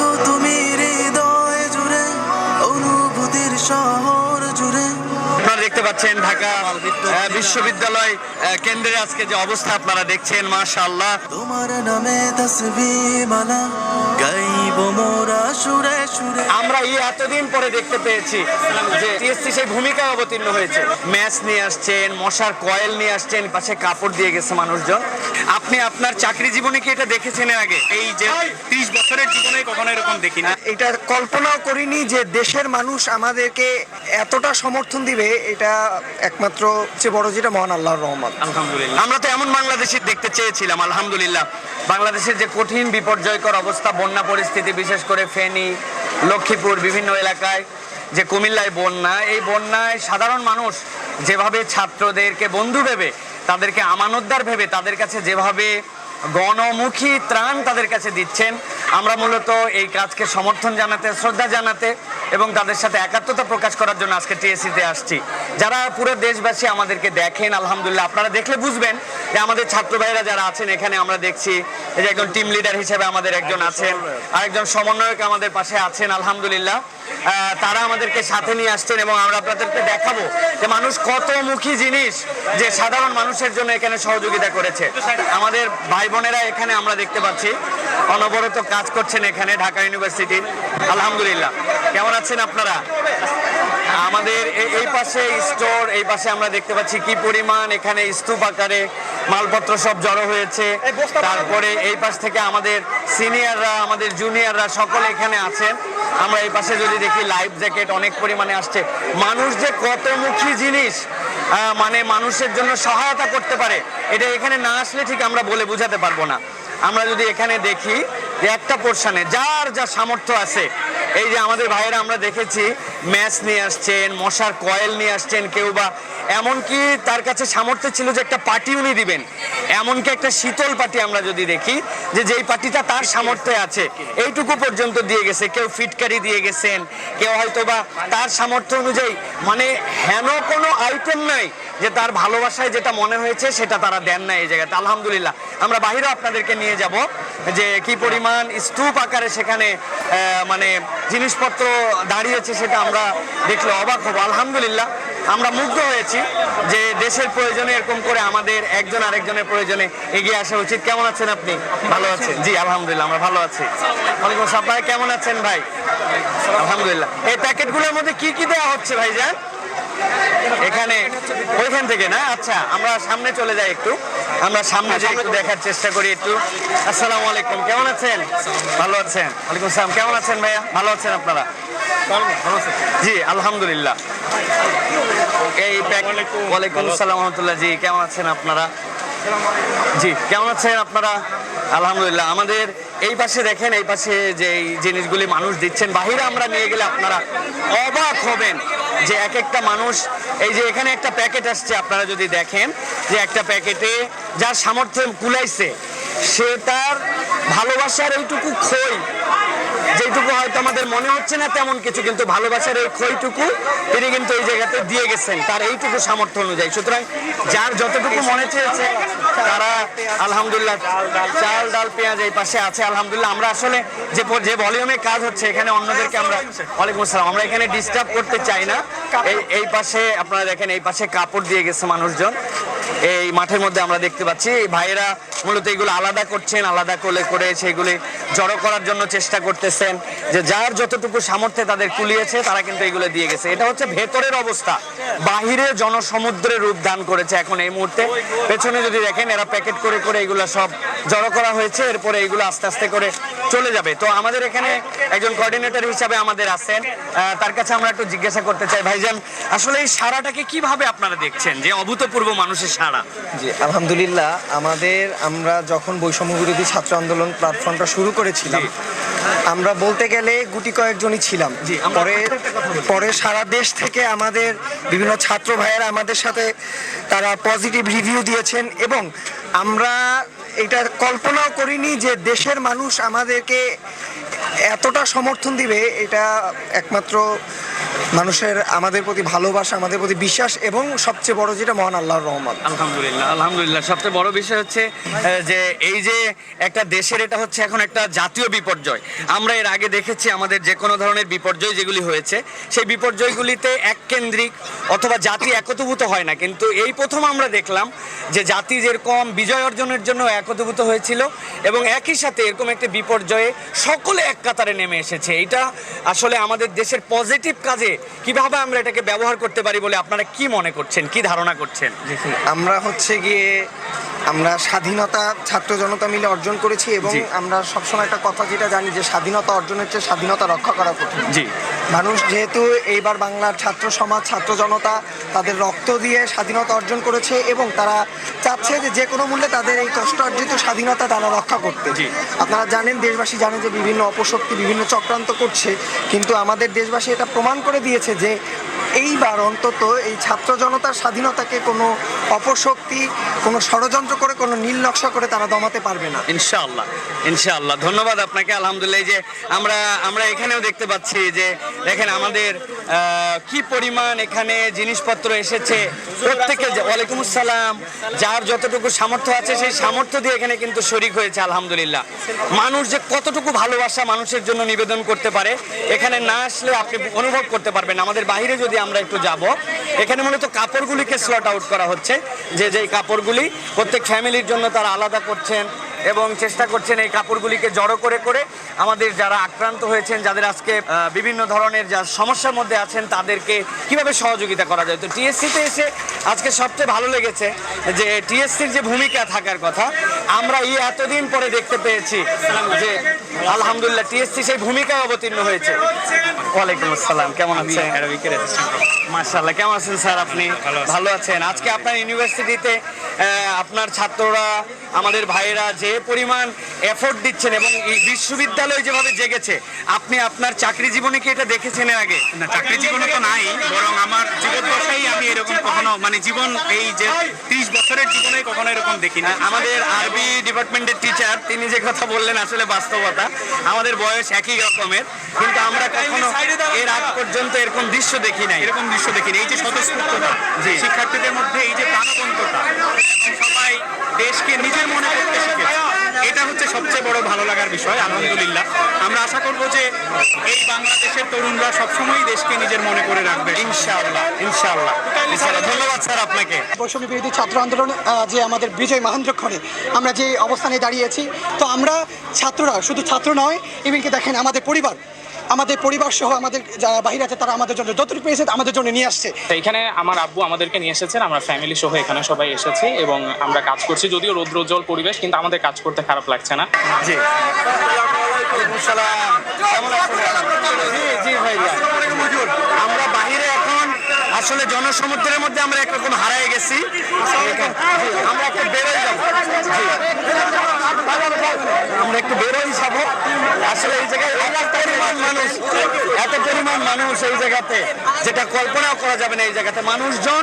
আছো তুমি হৃদয় জুড়ে, অনুভূতির শহর জুড়ে। আপনারা দেখতে পাচ্ছেন ঢাকা বিশ্ববিদ্যালয় কেন্দ্রে আজকে যে অবস্থা আপনারা দেখছেন, মাশাআল্লাহ। তোমার নামে তাসবিহ মালা গাইবো মোরা সুরে সুরে। আমরা এই এতদিন পরে দেখতে পেয়েছি যে টিএসসি সেই ভূমিকায় অবতীর্ণ হয়েছে। ম্যাচ নিয়ে আসছেন, মশার কয়েল নিয়ে আসছেন, পাশে কাপড় দিয়ে গেছে মানুষজন। আপনি আপনার চাকরি জীবনে কি এটা দেখেছেন এর আগে? এই যে 30 বছরের জীবনে কখনো এরকম দেখিনি। এটা কল্পনাও করিনি যে দেশের মানুষ আমাদেরকে এতটা সমর্থন দিবে। এটা একমাত্র সবচেয়ে বড় যেটা মহান আল্লাহর রহমত। আলহামদুলিল্লাহ, আমরা তো এমন বাংলাদেশি দেখতে চেয়েছিলাম। আলহামদুলিল্লাহ, বাংলাদেশের যে কঠিন বিপর্যয়কর অবস্থা, বন্যা পরিস্থিতি, বিশেষ করে ফেনী, লক্ষ্মীপুর, বিভিন্ন এলাকায়, যে কুমিল্লায় বন্যা, এই বন্যায় সাধারণ মানুষ যেভাবে ছাত্রদেরকে বন্ধু ভেবে, তাদেরকে আমানতদার ভেবে, তাদের কাছে যেভাবে গণমুখী ত্রাণ তাদের কাছে দিচ্ছেন, আমরা মূলত এই কাজকে সমর্থন জানাতে, শ্রদ্ধা জানাতে এবং তাদের সাথে একাত্মতা প্রকাশ করার জন্য আজকে টিএসসিতে আসছি। যারা পুরো দেশবাসী আমাদেরকে দেখেন, আলহামদুলিল্লাহ, আপনারা দেখলে বুঝবেন যে আমাদের ছাত্র ভাইরা যারা আছেন এখানে, আমরা দেখছি এই যে একজন টিম লিডার হিসেবে আমাদের একজন আছেন, আরেকজন সমন্বয়ক আমাদের পাশে আছেন, আলহামদুলিল্লাহ। তারা আমাদেরকে সাথে নিয়ে আসছেন এবং আমরা আপনাদেরকে দেখাবো যে মানুষ কতমুখী জিনিস যে সাধারণ মানুষের জন্য এখানে সহযোগিতা করেছে। আমাদের ভাই বোনেরা এখানে আমরা দেখতে পাচ্ছি অনবরত কাজ করছেন এখানে ঢাকা ইউনিভার্সিটির। আলহামদুলিল্লাহ, কেমন আছেন আপনারা? আমাদের এই পাশে স্টোর, এই পাশে আমরা দেখতে পাচ্ছি কি পরিমাণ এখানে স্তূপ আকারে মালপত্র সব জড়ো হয়েছে। তারপরে এই পাশ থেকে আমাদের সিনিয়ররা, আমাদের জুনিয়ররা সকলে এখানে আছেন। আমরা এই পাশে যদি দেখি, লাইফ জ্যাকেট অনেক পরিমাণে আসছে। মানুষ যে কতমুখী জিনিস মানে মানুষের জন্য সহায়তা করতে পারে, এটা এখানে না আসলে ঠিক আমরা বলে বোঝাতে পারবো না। আমরা যদি এখানে দেখি যে একটা পোর্শনে যার যা সামর্থ্য আছে, এই যে আমাদের ভাইয়েরা আমরা দেখেছি ম্যাচ নিয়ে আসছেন, মশার কয়েল নিয়ে আসছেন, কেউ বা এমনকি তার কাছে সামর্থ্য ছিল যে একটা পাটি উনি দিবেন, এমনকি একটা শীতল পাটি আমরা যদি দেখি যে যেই পাটিটা তার সামর্থ্যে আছে এইটুকু পর্যন্ত দিয়ে গেছে। কেউ ফিটকারি দিয়ে গেছেন, কেউ হয়তো বা তার সামর্থ্য অনুযায়ী, মানে হেন কোনো আইটেম নাই যে তার ভালোবাসায় যেটা মনে হয়েছে সেটা তারা দেন না এই জায়গাতে। আলহামদুলিল্লাহ, আমরা বাহিরে আপনাদেরকে নিয়ে যাব যে কি পরিমাণ স্তূপ আকারে সেখানে মানে জিনিসপত্র দাঁড়িয়েছে, সেটা আমরা দেখলে অবাক হব। আলহামদুলিল্লাহ, আমরা মুগ্ধ হয়েছি যে দেশের প্রয়োজনে এরকম করে আমাদের একজন আরেকজনের প্রয়োজনে এগিয়ে আসা উচিত। কেমন আছেন আপনি? ভালো আছেন? জি আলহামদুলিল্লাহ, আমরা ভালো আছি। ওয়ালাইকুম আসসালাম। আপনারা কেমন আছেন ভাই? আলহামদুলিল্লাহ। এই প্যাকেটগুলোর মধ্যে কি কি দেওয়া হচ্ছে ভাইজান? এখানে ওইখান থেকে না? আচ্ছা, আমরা সামনে চলে যাই একটু, আমরা সামনে যাই একটু দেখার চেষ্টা করি একটু। আসসালামু আলাইকুম, কেমন আছেন? ভালো আছেন? ওয়ালাইকুম আসসালাম। কেমন আছেন ভাইয়া? ভালো আছেন আপনারা? জি আলহামদুলিল্লাহ। এই ওয়ালাইকুম আসসালাম রহমতুল্লাহ। জি কেমন আছেন আপনারা? জি কেমন আছেন আপনারা? আলহামদুলিল্লাহ। আমাদের এই পাশে দেখেন, এই পাশে যে জিনিসগুলি মানুষ দিচ্ছেন, বাহিরে আমরা নিয়ে গেলে আপনারা অবাক হবেন যে এক একটা মানুষ, এই যে এখানে একটা প্যাকেট আসছে, আপনারা যদি দেখেন যে একটা প্যাকেটে যার সামর্থ্য কুলাইছে, সে তার ভালোবাসার এইটুকু খই, যেটুকু হয়তো আমাদের মনে হচ্ছে না তেমন কিছু, কিন্তু ভালোবাসার এই খইটুকু তিনি কিন্তু এই জায়গাতে দিয়ে গেছেন তার এইটুকু সামর্থ্য অনুযায়ী। সুতরাং যার যতটুকু মনে চেয়েছে তারা আলহামদুলিল্লাহ, চাল ডাল পেঁয়াজ এই পাশে আছে। আলহামদুলিল্লাহ, আমরা আসলে যে ভলিউমে কাজ হচ্ছে এখানে অন্যদেরকে আমরা, ওয়ালাইকুম আসসালাম, আমরা এখানে ডিস্টার্ব করতে চাই না। এই পাশে আপনারা দেখেন, এই পাশে কাপড় দিয়ে গেছে মানুষজন। এই মাঠের মধ্যে আমরা দেখতে পাচ্ছি ভাইয়েরা মূলত এগুলো আলাদা করছেন, আলাদা করে সেগুলি জড়ো করার জন্য চেষ্টা করতেছেন, যে যার যতটুকু সামর্থ্যে তাদের কুলিয়েছে তারা কিন্তু এগুলো দিয়ে গেছে। এটা হচ্ছে ভেতরের অবস্থা, বাহিরে জনসমুদ্রের রূপ দান করেছে এখন এই মুহূর্তে। পেছনে যদি দেখেন, এরা প্যাকেট করে এগুলো সব জড়ো করা হয়েছে, এরপরে এগুলো আস্তে আস্তে করে চলে যাবে। তো আমাদের এখানে একজন কোঅর্ডিনেটর হিসাবে আমাদের আছেন, তার কাছে আমরা একটু জিজ্ঞাসা করতে চাই, ভাইজান আসলে এই সারাটাকে কিভাবে আপনারা দেখছেন, যে অভূতপূর্ব মানুষের সারা? জি আলহামদুলিল্লাহ, আমরা যখন বৈষম্য বিরোধী ছাত্র আন্দোলন প্ল্যাটফর্মটা শুরু করেছিলাম, আমরা বলতে গেলে গুটি কয়েকজনই ছিলাম। পরে সারা দেশ থেকে আমাদের বিভিন্ন ছাত্র ভাইয়েরা আমাদের সাথে তারা পজিটিভ রিভিউ দিয়েছেন এবং আমরা এটা কল্পনাও করিনি যে দেশের মানুষ আমাদেরকে এতটা সমর্থন দিবে। এটা একমাত্র মানুষের আমাদের প্রতি ভালোবাসা, আমাদের প্রতি বিশ্বাস এবং সবচেয়ে বড় যেটা মহান আল্লাহর রহমত। আলহামদুলিল্লাহ, আলহামদুলিল্লাহ। সবচেয়ে বড় বিষয় হচ্ছে যে এই যে একটা দেশের এটা হচ্ছে এখন একটা জাতীয় বিপর্যয়। আমরা এর আগে দেখেছি আমাদের যে কোনো ধরনের বিপর্যয় যেগুলি হয়েছে সেই বিপর্যয়গুলিতে এককেন্দ্রিক অথবা জাতি একত্রীভূত হয় না, কিন্তু এই প্রথম আমরা দেখলাম যে জাতি যেরকম বিজয় অর্জনের জন্য একত্রীভূত হয়েছিল এবং একই সাথে এরকম একটা বিপর্যয়ে সকলে এক কাতারে নেমে এসেছে। এটা আসলে আমাদের দেশের পজিটিভ কাজে কিভাবে আমরা এটাকে ব্যবহার করতে পারি বলে আপনারা কি মনে করছেন, কি ধারণা করছেন? আমরা হচ্ছে গিয়ে আমরা স্বাধীনতা ছাত্র জনতা মিলে অর্জন করেছি এবং জি। আমরা সবসময় একটা কথা যেটা জানি যে স্বাধীনতা অর্জনের চেয়ে স্বাধীনতা রক্ষা করা কঠিন। জি, মানুষ যেহেতু এইবার বাংলার ছাত্র সমাজ, ছাত্র জনতা তাদের রক্ত দিয়ে স্বাধীনতা অর্জন করেছে এবং তারা চাচ্ছে যে যে কোনো মূল্যে তাদের এই কষ্ট অর্জিত স্বাধীনতা তারা রক্ষা করতে। জি। আপনারা জানেন, দেশবাসী জানেন যে বিভিন্ন অপশক্তি বিভিন্ন চক্রান্ত করছে, কিন্তু আমাদের দেশবাসী এটা প্রমাণ করে দিয়েছে যে এইবার অন্তত এই ছাত্র জনতার স্বাধীনতাকে কোনো অপশক্তি, কোনো ষড়যন্ত্র করে, কোনো নীল নকশা করে তারা দমাতে পারবে না। ইনশাআল্লাহ, ইনশাআল্লাহ। ধন্যবাদ আপনাকে। আলহামদুলিল্লাহ, এই যে আমরা এখানেও দেখতে পাচ্ছি যে দেখেন আমাদের কি পরিমাণ এখানে জিনিসপত্র এসেছে প্রত্যেকে। ওয়ালাইকুম আসসালাম। যার যতটুকু সামর্থ্য আছে সেই সামর্থ্য দিয়ে এখানে কিন্তু শরিক হয়েছে। আলহামদুলিল্লাহ, মানুষ যে কতটুকু ভালোবাসা মানুষের জন্য নিবেদন করতে পারে এখানে না আসলে আপনি অনুভব করতে পারবেন। আমাদের বাইরে যদি আমরা একটু যাব, এখানে মূলত কাপড়গুলিকে স্লট আউট করা হচ্ছে, যে কাপড়গুলি প্রত্যেক ফ্যামিলির জন্য তারা আলাদা করছেন এবং চেষ্টা করছেন এই কাপড়গুলিকে জড়ো করে করে আমাদের যারা আক্রান্ত হয়েছেন, যাদের আজকে বিভিন্ন ধরনের যা সমস্যার মধ্যে আছেন তাদেরকে কিভাবে সহযোগিতা করা যায়। তো টিএসসিতে এসে আজকে সবচেয়ে ভালো লেগেছে যে টিএসসির যে ভূমিকা থাকার কথা আমরা এই এতদিন পরে দেখতে পেয়েছি যে আলহামদুলিল্লাহ টিএসসি সেই ভূমিকায় অবতীর্ণ হয়েছে। ওয়ালাইকুম আসসালাম, কেমন আছেন? মাশাআল্লাহ, কেমন আছেন স্যার? আপনি ভালো আছেন? আজকে আপনার ইউনিভার্সিটিতে আপনার ছাত্ররা, আমাদের ভাইয়েরা যে পরিমাণ এফোর্ট দিচ্ছেন এবং এই বিশ্ববিদ্যালয় যেভাবে জেগেছে, আপনি আপনার চাকরি জীবনে কি এটা দেখেছেন এর আগে? না, চাকরি জীবনে তো নাই, বরং আমার জীবদ্দশাই আমি এরকম কখনো জীবন এই যে 30 বছরের জীবনে কখনো এরকম দেখিনি। আমাদের আরবি ডিপার্টমেন্টের টিচার তিনি যে কথা বললেন আসলে বাস্তবতা। আমাদের বয়স একই রকমের, কিন্তু আমরা কখনো এর আগ পর্যন্ত এরকম দৃশ্য দেখি নাই। এরকম দৃশ্য দেখিনি। এই যে স্বতঃস্ফূর্ততা, জি। শিক্ষার্থীদের মধ্যে এই যে প্রাণবন্ততা এবং সবাই দেশকে নিজের মনে করতে শিখেছে, এটা হচ্ছে সবচেয়ে বড় ভালো লাগার বিষয়। আলহামদুলিল্লাহ, আমরা আশা করব যে এই বাংলাদেশের তরুণরা সবসময়ই দেশকে নিজের মনে করে রাখবে। ইনশাআল্লাহ, ইনশাআল্লাহ, ইনশাআল্লাহ। ধন্যবাদ স্যার আপনাকে। বৈষম্য বিরোধী ছাত্র আন্দোলন যে আমাদের বিজয় মাহেন্দ্রক্ষণে আমরা যে অবস্থানে দাঁড়িয়েছি, তো আমরা ছাত্ররা শুধু ছাত্র নয়, ইভেনকে দেখেন আমাদের পরিবার সহ আমাদের যারা বাহিরে আছে তারা আমাদের জন্য যতটুকু পেয়েছে আমাদের জন্য নিয়ে আসছে। তো এখানে আমার আব্বু আমাদেরকে নিয়ে এসেছেন, আমরা ফ্যামিলি সহ এখানে সবাই এসেছি এবং আমরা কাজ করছি। যদিও রৌদ্রোজ্জ্বল পরিবেশ, কিন্তু আমাদের কাজ করতে খারাপ লাগছে না। জি, ওয়ালাইকুম আসসালাম, কেমন আছেন? জি জি ভাইয়া, আমরা বাহিরে এখন আসলে জনসমুদ্রের মধ্যে আমরা একরকম হারায় গেছি। আমরা একটু বেরোয় যাব, আমরা একটু বেরোই যাব। আসলে এই জায়গায় এত পরিমাণ মানুষ এই জায়গাতে, যেটা কল্পনাও করা যাবে না। এই জায়গাতে মানুষজন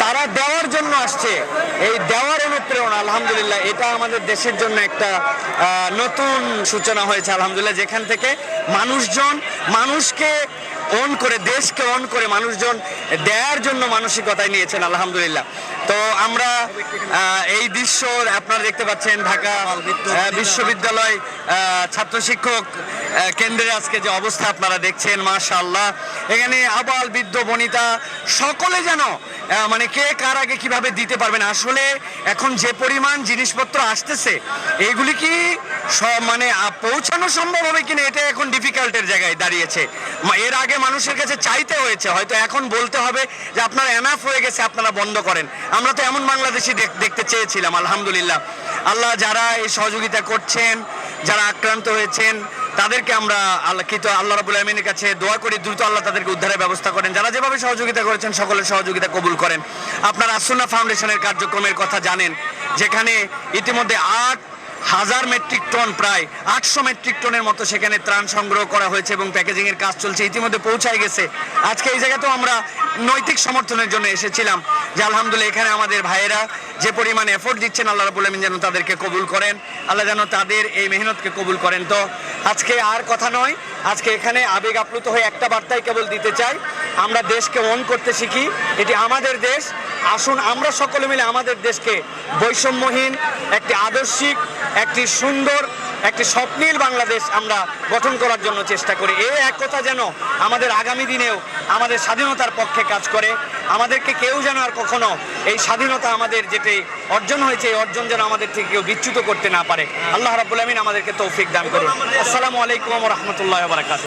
তারা দেওয়ার জন্য আসছে, এই দেওয়ার অনুপ্রেরণা। আলহামদুলিল্লাহ, এটা আমাদের দেশের জন্য একটা নতুন সূচনা হয়েছে। আলহামদুলিল্লাহ, যেখান থেকে মানুষজন মানুষকে অন করে, দেশকে অন করে মানুষজন দেওয়ার জন্য মানসিকতায় নিয়েছেন। আলহামদুলিল্লাহ। তো আমরা এই দৃশ্য আপনারা দেখতে পাচ্ছেন ঢাকা বিশ্ববিদ্যালয় ছাত্র শিক্ষক কেন্দ্রের আজকে যে অবস্থা আপনারা দেখছেন, মাশাআল্লাহ। এখানে আবাল বৃদ্ধ বনিতা সকলে যেন মানে কে কার আগে কিভাবে দিতে পারবেন। আসলে এখন যে পরিমাণ জিনিসপত্র আসতেছে এইগুলি কি মানে পৌঁছানো সম্ভব হবে কিনা, এটা এখন ডিফিকাল্টের জায়গায় দাঁড়িয়েছে। এর আগে মানুষের কাছে চাইতে হয়েছে, হয়তো এখন বলতে হবে যে আপনারা এনাফ হয়ে গেছে, আপনারা বন্ধ করেন। আমরা তো এমন বাংলাদেশি দেখতে চেয়েছিলাম। আলহামদুলিল্লাহ, আল্লাহ যারা এই সহযোগিতা করছেন, যারা আক্রান্ত হয়েছেন তাদেরকে আমরা আল্লাহ রাব্বুল আমিনের কাছে দোয়া করি দ্রুত আল্লাহ তাদেরকে উদ্ধারের ব্যবস্থা করেন। যারা যেভাবে সহযোগিতা করেছেন সকলের সহযোগিতা কবুল করেন। আপনারা আসুন্নাহ ফাউন্ডেশনের কার্যক্রমের কথা জানেন, যেখানে ইতিমধ্যে 8 1000 মেট্রিক টন, প্রায় 800 মেট্রিক টনের মতো সেখানে ত্রাণ সংগ্রহ করা হয়েছে এবং প্যাকেজিং এর কাজ চলছে, ইতিমধ্যে পৌঁছায় গেছে। আজকে এই জায়গাতেও আমরা নৈতিক সমর্থনের জন্য এসেছিলাম যে আলহামদুলিল্লাহ এখানে আমাদের ভাইয়েরা যে পরিমাণ এফোর্ট দিচ্ছেন, আল্লাহ রাব্বুল আলামিন যেন তাদেরকে কবুল করেন, আল্লাহ যেন তাদের এই মেহনতকে কবুল করেন। তো আজকে আর কথা নয়, আজকে এখানে আবেগ আপ্লুত হয়ে একটা বার্তাই কেবল দিতে চাই, আমরা দেশকে ওন করতে শিখি, এটি আমাদের দেশ। আসুন আমরা সকলে মিলে আমাদের দেশকে বৈষম্যহীন, একটি আদর্শিক, একটি সুন্দর, একটি স্বপ্নীল বাংলাদেশ আমরা গঠন করার জন্য চেষ্টা করি। এই এক কথা যেন আমাদের আগামী দিনেও আমাদের স্বাধীনতার পক্ষে কাজ করে। আমাদেরকে কেউ যেন আর কখনো এই স্বাধীনতা আমাদের যেটি অর্জন হয়েছে, এই অর্জন যেন আমাদের থেকে কেউ বিচ্যুত করতে না পারে। আল্লাহ রাব্বুল আমিন আমাদেরকে তৌফিক দান করুন। আসসালামু আলাইকুম ওয়া রাহমাতুল্লাহি ওয়া বারাকাতুহু।